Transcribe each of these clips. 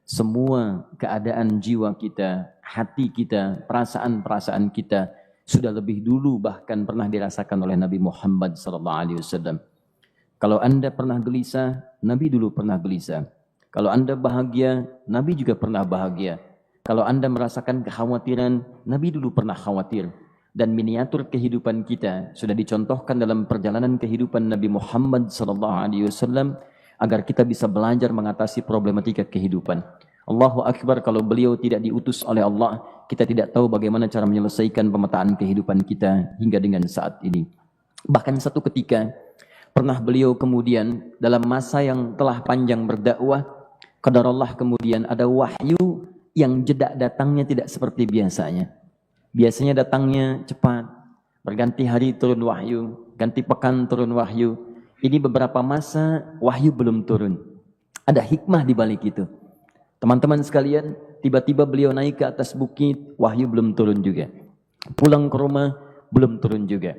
semua keadaan jiwa kita, hati kita, perasaan-perasaan kita sudah lebih dulu bahkan pernah dirasakan oleh Nabi Muhammad SAW. Kalau Anda pernah gelisah, Nabi dulu pernah gelisah. Kalau Anda bahagia, Nabi juga pernah bahagia. Kalau Anda merasakan kekhawatiran, Nabi dulu pernah khawatir. Dan miniatur kehidupan kita sudah dicontohkan dalam perjalanan kehidupan Nabi Muhammad SAW agar kita bisa belajar mengatasi problematika kehidupan. Allahu Akbar, kalau beliau tidak diutus oleh Allah, kita tidak tahu bagaimana cara menyelesaikan pemetaan kehidupan kita hingga dengan saat ini. Bahkan satu ketika, pernah beliau kemudian dalam masa yang telah panjang berdakwah, qadarullah kemudian ada wahyu yang jeda datangnya tidak seperti biasanya. Biasanya datangnya cepat, berganti hari turun wahyu, ganti pekan turun wahyu. Ini beberapa masa wahyu belum turun. Ada hikmah di balik itu. Teman-teman sekalian, tiba-tiba beliau naik ke atas bukit, wahyu belum turun juga. Pulang ke rumah, belum turun juga.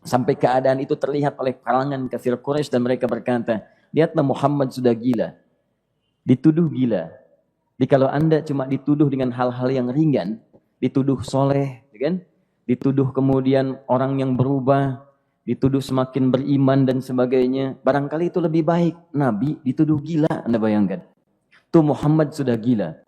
Sampai keadaan itu terlihat oleh kalangan kafir Quraisy dan mereka berkata, lihatlah Muhammad sudah gila. Dituduh gila. Jadi kalau Anda cuma dituduh dengan hal-hal yang ringan, dituduh soleh, kan? Dituduh kemudian orang yang berubah, dituduh semakin beriman dan sebagainya. Barangkali itu lebih baik. Nabi dituduh gila, Anda bayangkan. Tuh Muhammad sudah gila.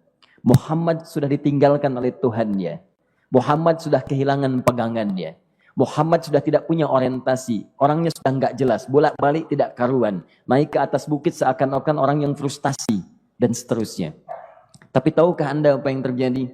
Muhammad sudah ditinggalkan oleh Tuhannya. Muhammad sudah kehilangan pegangannya. Muhammad sudah tidak punya orientasi. Orangnya sudah nggak jelas, bolak-balik tidak karuan. Naik ke atas bukit seakan-akan orang yang frustasi dan seterusnya. Tapi tahukah Anda apa yang terjadi?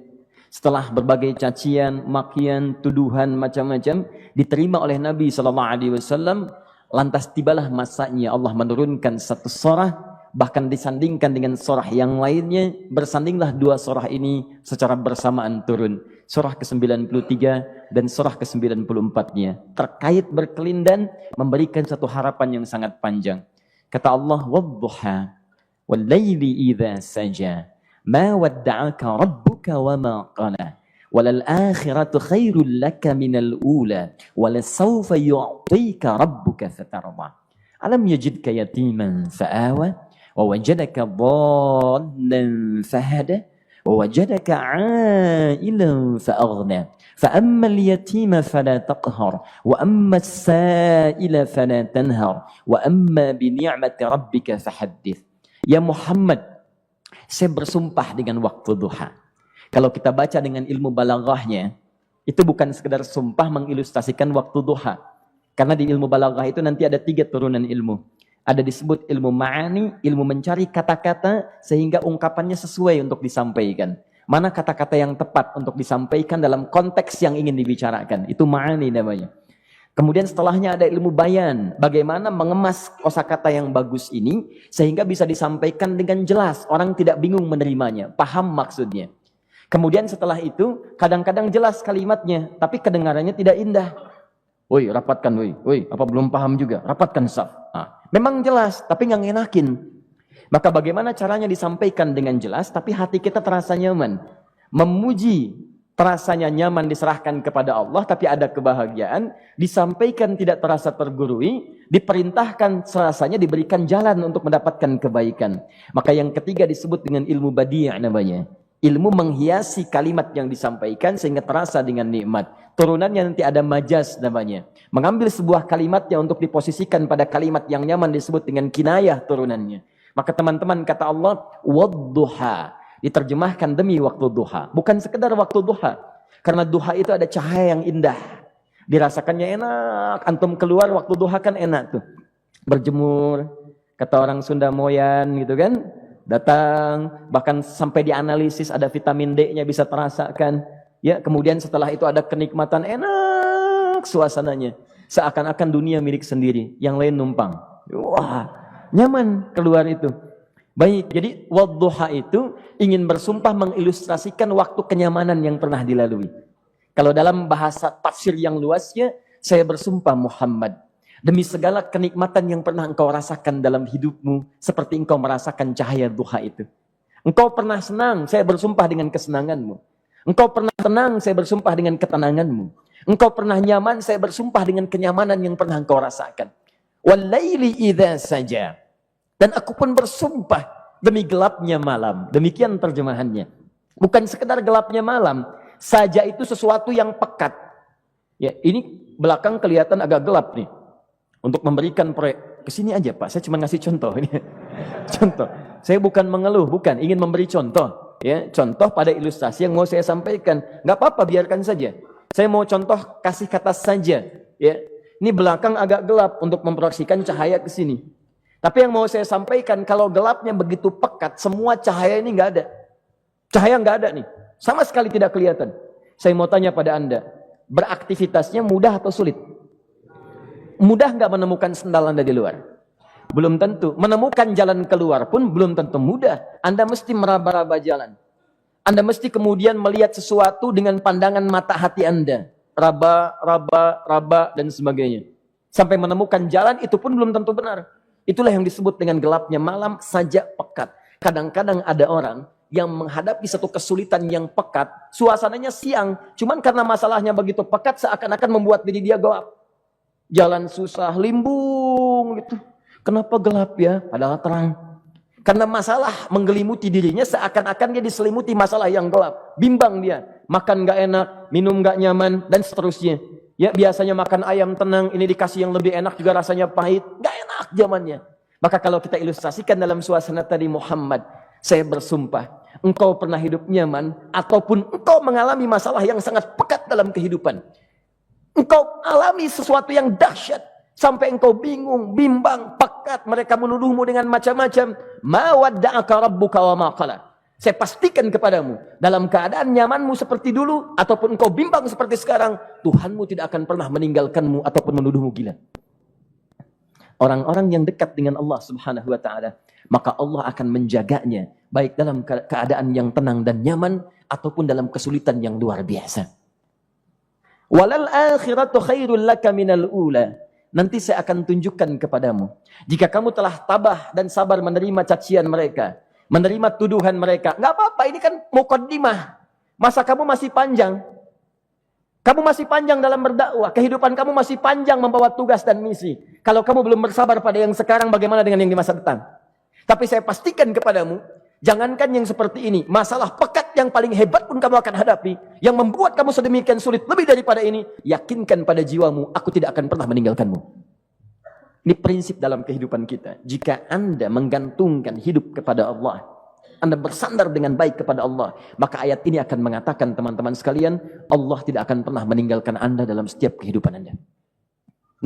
Setelah berbagai cacian, makian, tuduhan macam-macam diterima oleh Nabi SAW, lantas tibalah masanya Allah menurunkan satu surah, bahkan disandingkan dengan surah yang lainnya, bersandinglah dua surah ini secara bersamaan turun. Surah ke-93 dan surah ke-94-nya terkait berkelindan memberikan satu harapan yang sangat panjang. Kata Allah, "Wadduha wal laili idza saja." Ma wadda'aka rabbuka wa ma qala walal akhiratu khairul laka minal ula walasawfa yu'tika rabbuka fatarda alam yajidka yatiman fa'awa wa wajadaka dhallan fahada wa wajadaka 'ailan fa'aghna fa ammal yatima fala taqhar wa ammas sa'ila fala tanhar wa amma bi ni'mati rabbika fahaddits. Ya Muhammad, saya bersumpah dengan waktu duha. Kalau kita baca dengan ilmu balaghahnya, itu bukan sekedar sumpah mengilustrasikan waktu duha. Karena di ilmu balaghah itu nanti ada 3 turunan ilmu. Ada disebut ilmu ma'ani, ilmu mencari kata-kata sehingga ungkapannya sesuai untuk disampaikan. Mana kata-kata yang tepat untuk disampaikan dalam konteks yang ingin dibicarakan. Itu ma'ani namanya. Kemudian setelahnya ada ilmu bayan, bagaimana mengemas kosakata yang bagus ini sehingga bisa disampaikan dengan jelas, orang tidak bingung menerimanya, paham maksudnya. Kemudian setelah itu kadang-kadang jelas kalimatnya, tapi kedengarannya tidak indah. Woi, rapatkan, woi, apa belum paham juga? Rapatkan saf. Memang jelas, tapi nggak ngenakin. Maka bagaimana caranya disampaikan dengan jelas, tapi hati kita terasa nyaman, memuji. Terasanya nyaman diserahkan kepada Allah, tapi ada kebahagiaan, disampaikan tidak terasa tergurui, diperintahkan serasanya diberikan jalan untuk mendapatkan kebaikan. Maka yang ketiga disebut dengan ilmu badi' namanya. Ilmu menghiasi kalimat yang disampaikan sehingga terasa dengan nikmat. Turunannya nanti ada majaz namanya. Mengambil sebuah kalimatnya untuk diposisikan pada kalimat yang nyaman disebut dengan kinayah turunannya. Maka teman-teman kata Allah, wadduha. Diterjemahkan demi waktu duha. Bukan sekedar waktu duha. Karena duha itu ada cahaya yang indah. Dirasakannya enak. Antum keluar waktu duha kan enak tuh. Berjemur. Kata orang Sunda moyan gitu kan. Datang. Bahkan sampai dianalisis ada vitamin D-nya bisa terasakan. Ya, kemudian setelah itu ada kenikmatan enak suasananya. Seakan-akan dunia milik sendiri. Yang lain numpang. Wah, nyaman keluar itu. Baik, jadi wadduha itu ingin bersumpah mengilustrasikan waktu kenyamanan yang pernah dilalui. Kalau dalam bahasa tafsir yang luasnya, saya bersumpah Muhammad, demi segala kenikmatan yang pernah engkau rasakan dalam hidupmu, seperti engkau merasakan cahaya duha itu. Engkau pernah senang, saya bersumpah dengan kesenanganmu. Engkau pernah tenang, saya bersumpah dengan ketenanganmu. Engkau pernah nyaman, saya bersumpah dengan kenyamanan yang pernah engkau rasakan. Wal laili idza saja. Dan aku pun bersumpah demi gelapnya malam. Demikian terjemahannya. Bukan sekedar gelapnya malam, saja itu sesuatu yang pekat. Ya, ini belakang kelihatan agak gelap nih. Untuk memberikan proyek, kesini aja Pak, saya cuma ngasih contoh ini. Contoh. Saya bukan mengeluh, bukan, ingin memberi contoh. Ya, contoh pada ilustrasi yang mau saya sampaikan. Nggak apa-apa, biarkan saja. Saya mau contoh kasih kata saja. Ya, ini belakang agak gelap untuk memproyeksikan cahaya ke sini. Tapi yang mau saya sampaikan, kalau gelapnya begitu pekat, semua cahaya ini nggak ada. Cahaya nggak ada nih, sama sekali tidak kelihatan. Saya mau tanya pada Anda, beraktivitasnya mudah atau sulit? Mudah nggak menemukan sendal Anda di luar? Belum tentu. Menemukan jalan keluar pun belum tentu mudah. Anda mesti meraba-raba jalan. Anda mesti kemudian melihat sesuatu dengan pandangan mata hati Anda. Raba, dan sebagainya. Sampai menemukan jalan, itu pun belum tentu benar. Itulah yang disebut dengan gelapnya malam saja pekat. Kadang-kadang ada orang yang menghadapi satu kesulitan yang pekat, suasananya siang, cuman karena masalahnya begitu pekat, seakan-akan membuat diri dia gelap. Jalan susah, limbung gitu. Kenapa gelap ya? Padahal terang. Karena masalah menggelimuti dirinya, seakan-akan dia diselimuti masalah yang gelap. Bimbang dia, makan gak enak, minum gak nyaman, dan seterusnya. Ya, biasanya makan ayam tenang, ini dikasih yang lebih enak juga rasanya pahit, gak enak zamannya. Maka kalau kita ilustrasikan dalam suasana tadi Muhammad, saya bersumpah, engkau pernah hidup nyaman, ataupun engkau mengalami masalah yang sangat pekat dalam kehidupan. Engkau alami sesuatu yang dahsyat, sampai engkau bingung, bimbang, pekat, mereka menuduhmu dengan macam-macam. Ma wadda'aka rabbuka wa ma qala. Saya pastikan kepadamu, dalam keadaan nyamanmu seperti dulu, ataupun engkau bimbang seperti sekarang, Tuhanmu tidak akan pernah meninggalkanmu ataupun menuduhmu gila. Orang-orang yang dekat dengan Allah Subhanahu wa ta'ala, maka Allah akan menjaganya, baik dalam keadaan yang tenang dan nyaman, ataupun dalam kesulitan yang luar biasa. Walal akhiratu khairul laka minal ula. Nanti saya akan tunjukkan kepadamu, jika kamu telah tabah dan sabar menerima cacian mereka, menerima tuduhan mereka, nggak apa-apa, ini kan muqaddimah. Masa kamu masih panjang. Kamu masih panjang dalam berdakwah, kehidupan kamu masih panjang membawa tugas dan misi. Kalau kamu belum bersabar pada yang sekarang, bagaimana dengan yang di masa depan? Tapi saya pastikan kepadamu, jangankan yang seperti ini, masalah pekat yang paling hebat pun kamu akan hadapi, yang membuat kamu sedemikian sulit lebih daripada ini, yakinkan pada jiwamu, aku tidak akan pernah meninggalkanmu. Ini prinsip dalam kehidupan kita. Jika Anda menggantungkan hidup kepada Allah, Anda bersandar dengan baik kepada Allah, maka ayat ini akan mengatakan, teman-teman sekalian, Allah tidak akan pernah meninggalkan Anda dalam setiap kehidupan Anda.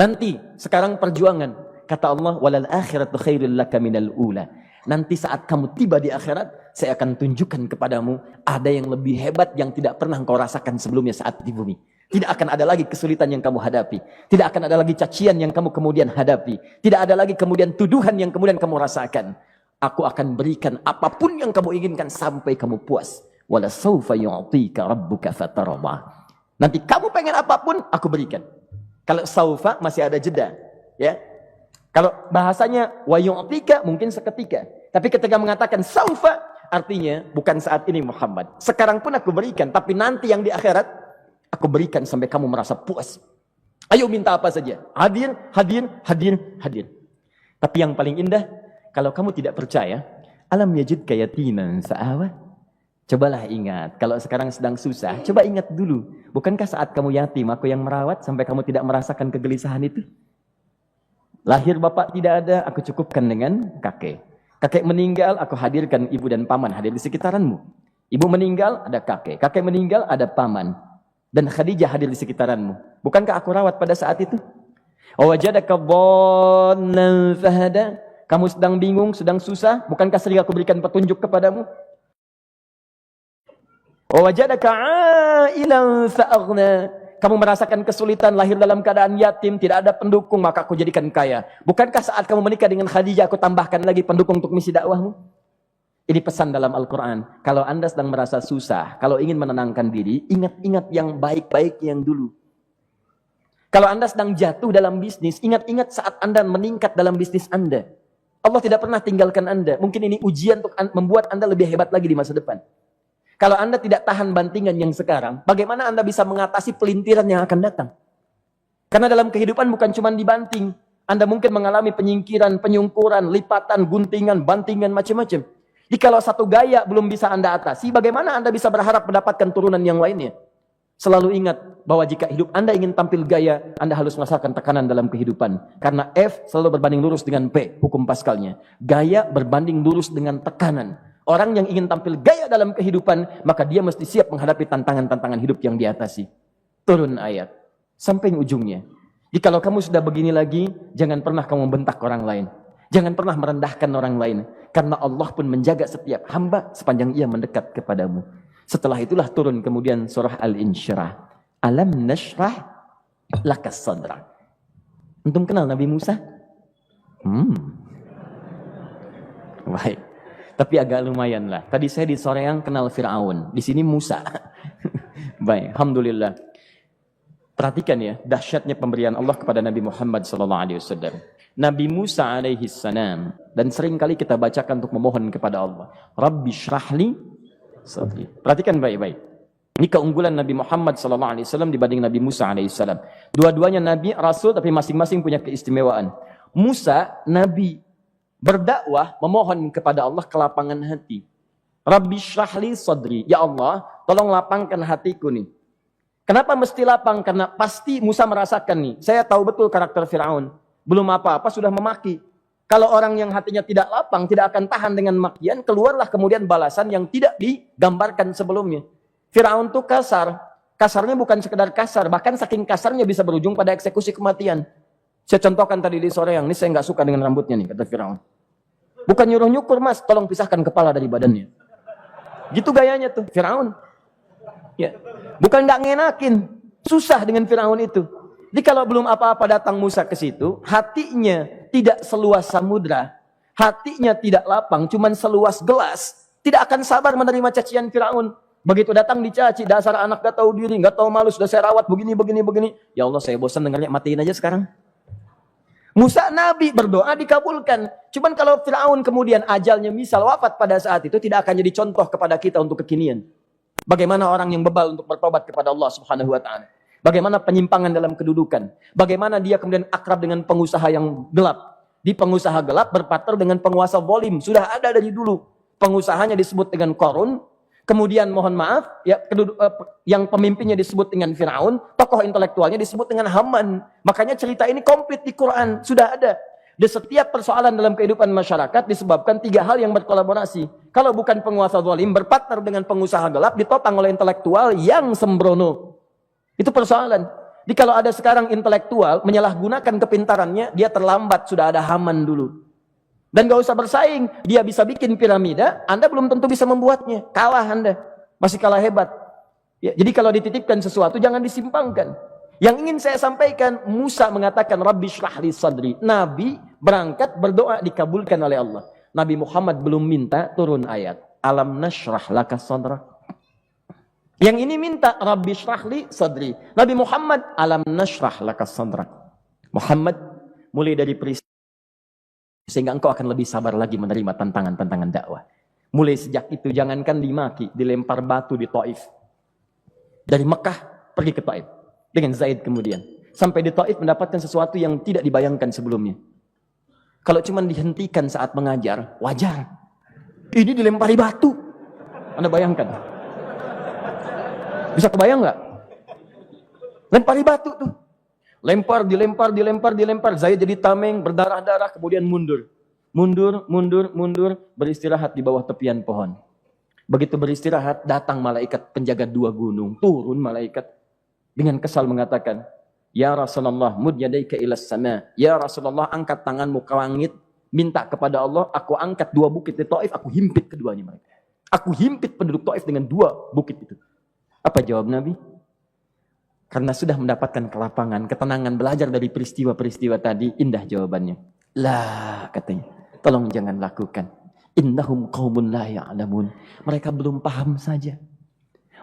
Nanti, sekarang perjuangan, kata Allah, walal akhiratu khairul laka minal ula. Nanti saat kamu tiba di akhirat, saya akan tunjukkan kepadamu, ada yang lebih hebat yang tidak pernah engkau rasakan sebelumnya saat di bumi. Tidak akan ada lagi kesulitan yang kamu hadapi. Tidak akan ada lagi cacian yang kamu kemudian hadapi. Tidak ada lagi kemudian tuduhan yang kemudian kamu rasakan. Aku akan berikan apapun yang kamu inginkan sampai kamu puas. Wala sawfa yu'tika rabbuka fatarda. Nanti kamu pengen apapun, aku berikan. Kalau sawfa masih ada jeda, ya. Kalau bahasanya wa yu'tika mungkin seketika. Tapi ketika mengatakan sawfa, artinya bukan saat ini Muhammad. Sekarang pun aku berikan, tapi nanti yang di akhirat aku berikan sampai kamu merasa puas. Ayo minta apa saja. Hadir, hadir, hadir, hadir. Tapi yang paling indah, kalau kamu tidak percaya, alam yajidka yatiman fa'awa. Cobalah ingat, kalau sekarang sedang susah, coba ingat dulu. Bukankah saat kamu yatim, aku yang merawat sampai kamu tidak merasakan kegelisahan itu? Lahir bapak tidak ada, aku cukupkan dengan kakek. Kakek meninggal, aku hadirkan ibu dan paman hadir di sekitaranmu. Ibu meninggal, ada kakek. Kakek meninggal, ada paman. Dan Khadijah hadir di sekitaranmu. Bukankah aku rawat pada saat itu? Wajadaka dhallan fahada. Kamu sedang bingung, sedang susah, bukankah sering aku berikan petunjuk kepadamu? Wajadaka ailan fa'aghna. Kamu merasakan kesulitan, lahir dalam keadaan yatim, tidak ada pendukung, maka aku jadikan kaya. Bukankah saat kamu menikah dengan Khadijah, aku tambahkan lagi pendukung untuk misi dakwahmu? Ini pesan dalam Al-Quran. Kalau Anda sedang merasa susah, kalau ingin menenangkan diri, ingat-ingat yang baik-baik yang dulu. Kalau Anda sedang jatuh dalam bisnis, ingat-ingat saat Anda meningkat dalam bisnis Anda. Allah tidak pernah tinggalkan Anda. Mungkin ini ujian untuk membuat Anda lebih hebat lagi di masa depan. Kalau Anda tidak tahan bantingan yang sekarang, bagaimana Anda bisa mengatasi pelintiran yang akan datang? Karena dalam kehidupan bukan cuma dibanting. Anda mungkin mengalami penyingkiran, penyungkuran, lipatan, guntingan, bantingan, macam-macam. Jikalau satu gaya belum bisa Anda atasi, bagaimana Anda bisa berharap mendapatkan turunan yang lainnya? Selalu ingat bahwa jika hidup Anda ingin tampil gaya, Anda harus merasakan tekanan dalam kehidupan. Karena F selalu berbanding lurus dengan P, hukum Pascalnya. Gaya berbanding lurus dengan tekanan. Orang yang ingin tampil gaya dalam kehidupan, maka dia mesti siap menghadapi tantangan-tantangan hidup yang diatasi. Turun ayat. Sampai ujungnya. Jikalau kamu sudah begini lagi, jangan pernah kamu bentak orang lain. Jangan pernah merendahkan orang lain. Karena Allah pun menjaga setiap hamba sepanjang ia mendekat kepadamu. Setelah itulah turun kemudian surah Al-Insyirah. Alam nashrah lakas sadrak. Antum kenal Nabi Musa? Baik. Tapi agak lumayan lah. Tadi saya di Soreang kenal Fir'aun. Di sini Musa. Baik, alhamdulillah. Perhatikan ya, dahsyatnya pemberian Allah kepada Nabi Muhammad SAW. Nabi Musa alaihi salam, dan sering kali kita bacakan untuk memohon kepada Allah. Rabbi syrahli sadri. Perhatikan baik-baik. Ini keunggulan Nabi Muhammad SAW dibanding Nabi Musa alaihissalam. Dua-duanya Nabi, Rasul, tapi masing-masing punya keistimewaan. Musa, Nabi, berdakwah, memohon kepada Allah kelapangan hati. Rabbi syrahli sadri. Ya Allah, tolong lapangkan hatiku nih. Kenapa mesti lapang? Karena pasti Musa merasakan nih. Saya tahu betul karakter Fir'aun. Belum apa-apa sudah memaki. Kalau orang yang hatinya tidak lapang, tidak akan tahan dengan makian, keluarlah kemudian balasan yang tidak digambarkan sebelumnya. Fir'aun itu kasar. Kasarnya bukan sekedar kasar, bahkan saking kasarnya bisa berujung pada eksekusi kematian. Saya contohkan tadi di sore yang ini, saya nggak suka dengan rambutnya nih, kata Fir'aun. Bukan nyuruh-nyukur mas, tolong pisahkan kepala dari badannya. Gitu gayanya tuh, Fir'aun. Ya. Bukan nggak ngenakin, susah dengan Fir'aun itu. Jadi kalau belum apa-apa datang Musa ke situ, hatinya tidak seluas samudra, hatinya tidak lapang, cuman seluas gelas, tidak akan sabar menerima cacian Fir'aun. Begitu datang dicaci, dasar anak gak tahu diri, gak tahu malu, sudah saya rawat begini. Ya Allah, saya bosan dengarnya, matiin aja sekarang. Musa Nabi berdoa dikabulkan. Cuman kalau Fir'aun kemudian ajalnya misal wafat pada saat itu, tidak akan jadi contoh kepada kita untuk kekinian. Bagaimana orang yang bebal untuk bertobat kepada Allah Subhanahu wa Ta'ala. Bagaimana penyimpangan dalam kedudukan. Bagaimana dia kemudian akrab dengan pengusaha yang gelap. Di pengusaha gelap berpartner dengan penguasa zalim. Sudah ada dari dulu. Pengusahanya disebut dengan Qarun. Kemudian mohon maaf, ya, yang pemimpinnya disebut dengan Fir'aun. Tokoh intelektualnya disebut dengan Haman. Makanya cerita ini komplit di Quran. Sudah ada. Di setiap persoalan dalam kehidupan masyarakat disebabkan tiga hal yang berkolaborasi. Kalau bukan penguasa zalim, berpartner dengan pengusaha gelap, ditopang oleh intelektual yang sembrono. Itu persoalan. Jadi kalau ada sekarang intelektual menyalahgunakan kepintarannya, dia terlambat, sudah ada Haman dulu. Dan gak usah bersaing, dia bisa bikin piramida, Anda belum tentu bisa membuatnya. Kalah Anda, masih kalah hebat. Ya, jadi kalau dititipkan sesuatu, jangan disimpangkan. Yang ingin saya sampaikan, Musa mengatakan, Rabbi syrahli sadri. Nabi berangkat berdoa dikabulkan oleh Allah. Nabi Muhammad belum minta turun ayat. Alam nashrah laka sadrak. Yang ini minta Rabbi syrahli sadri. Nabi Muhammad alam nashrah laka sadrak. Muhammad mulai dari peristiwa sehingga engkau akan lebih sabar lagi menerima tantangan-tantangan dakwah. Mulai sejak itu jangankan dimaki, dilempar batu di Taif. Dari Mekah pergi ke Taif dengan Zaid kemudian. Sampai di Taif mendapatkan sesuatu yang tidak dibayangkan sebelumnya. Kalau cuma dihentikan saat mengajar, wajar. Ini dilempari batu. Anda bayangkan? Bisa kebayang nggak? Lempari batu tuh. Dilempar. Zaid jadi tameng, berdarah-darah, kemudian mundur. Mundur, beristirahat di bawah tepian pohon. Begitu beristirahat, datang malaikat penjaga dua gunung. Turun malaikat dengan kesal mengatakan, Ya Rasulullah, mud yadaika ilas sama. Ya Rasulullah, angkat tanganmu ke langit. Minta kepada Allah, aku angkat dua bukit di Taif, aku himpit keduanya mereka. Aku himpit penduduk Taif dengan dua bukit itu. Apa jawab Nabi? Karena sudah mendapatkan kelapangan, ketenangan, belajar dari peristiwa-peristiwa tadi, indah jawabannya. Lah, katanya, tolong jangan lakukan. Innahum qaumun la ya'lamun. Mereka belum paham saja.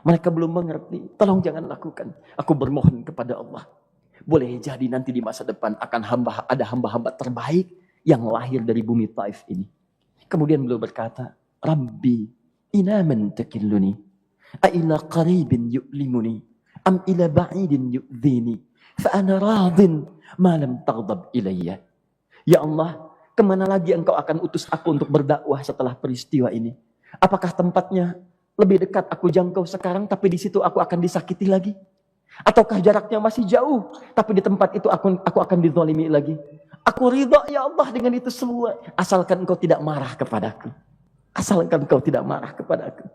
Mereka belum mengerti. Tolong jangan lakukan. Aku bermohon kepada Allah. Boleh jadi nanti di masa depan akan ada hamba-hamba terbaik yang lahir dari bumi Taif ini. Kemudian beliau berkata, Rabbi, ina man takilluni. A'ila qaribin yu'limuni. Am ila ba'idin yu'dhini. Fa'ana radin ma lam taghdab ilayya. Ya Allah, kemana lagi engkau akan utus aku untuk berdakwah setelah peristiwa ini? Apakah tempatnya lebih dekat aku jangkau sekarang, tapi di situ aku akan disakiti lagi? Ataukah jaraknya masih jauh, tapi di tempat itu aku akan dizalimi lagi? Aku ridha ya Allah dengan itu semua, asalkan engkau tidak marah kepadaku. Asalkan engkau tidak marah kepadaku.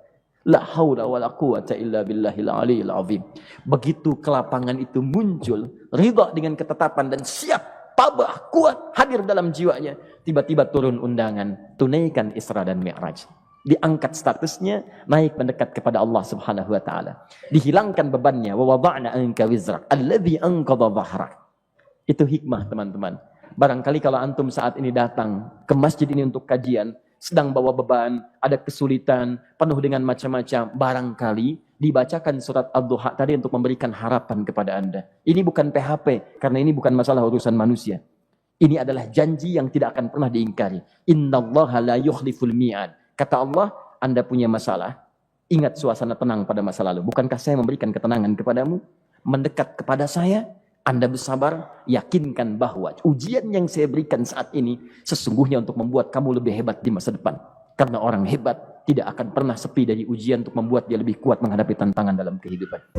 La haula wala quwata illa billahil aliyil azim. Begitu kelapangan itu muncul, ridha dengan ketetapan dan siap, tabah, kuat, hadir dalam jiwanya. Tiba-tiba turun undangan, tunaikan Isra dan Mi'raj. Diangkat statusnya, naik mendekat kepada Allah Subhanahu wa taala. Dihilangkan bebannya, wa wada'na anka wizrak alladzi anqadha dhahrak. Itu hikmah, teman-teman. Barangkali kalau antum saat ini datang ke masjid ini untuk kajian, sedang bawa beban, ada kesulitan, penuh dengan macam-macam, barangkali dibacakan surat Ad-Duha tadi untuk memberikan harapan kepada Anda. Ini bukan PHP, karena ini bukan masalah urusan manusia. Ini adalah janji yang tidak akan pernah diingkari. Innallaha la yukhliful mi'ad. Kata Allah, Anda punya masalah, ingat suasana tenang pada masa lalu. Bukankah saya memberikan ketenangan kepadamu? Mendekat kepada saya, Anda bersabar, yakinkan bahwa ujian yang saya berikan saat ini sesungguhnya untuk membuat kamu lebih hebat di masa depan. Karena orang hebat tidak akan pernah sepi dari ujian untuk membuat dia lebih kuat menghadapi tantangan dalam kehidupan.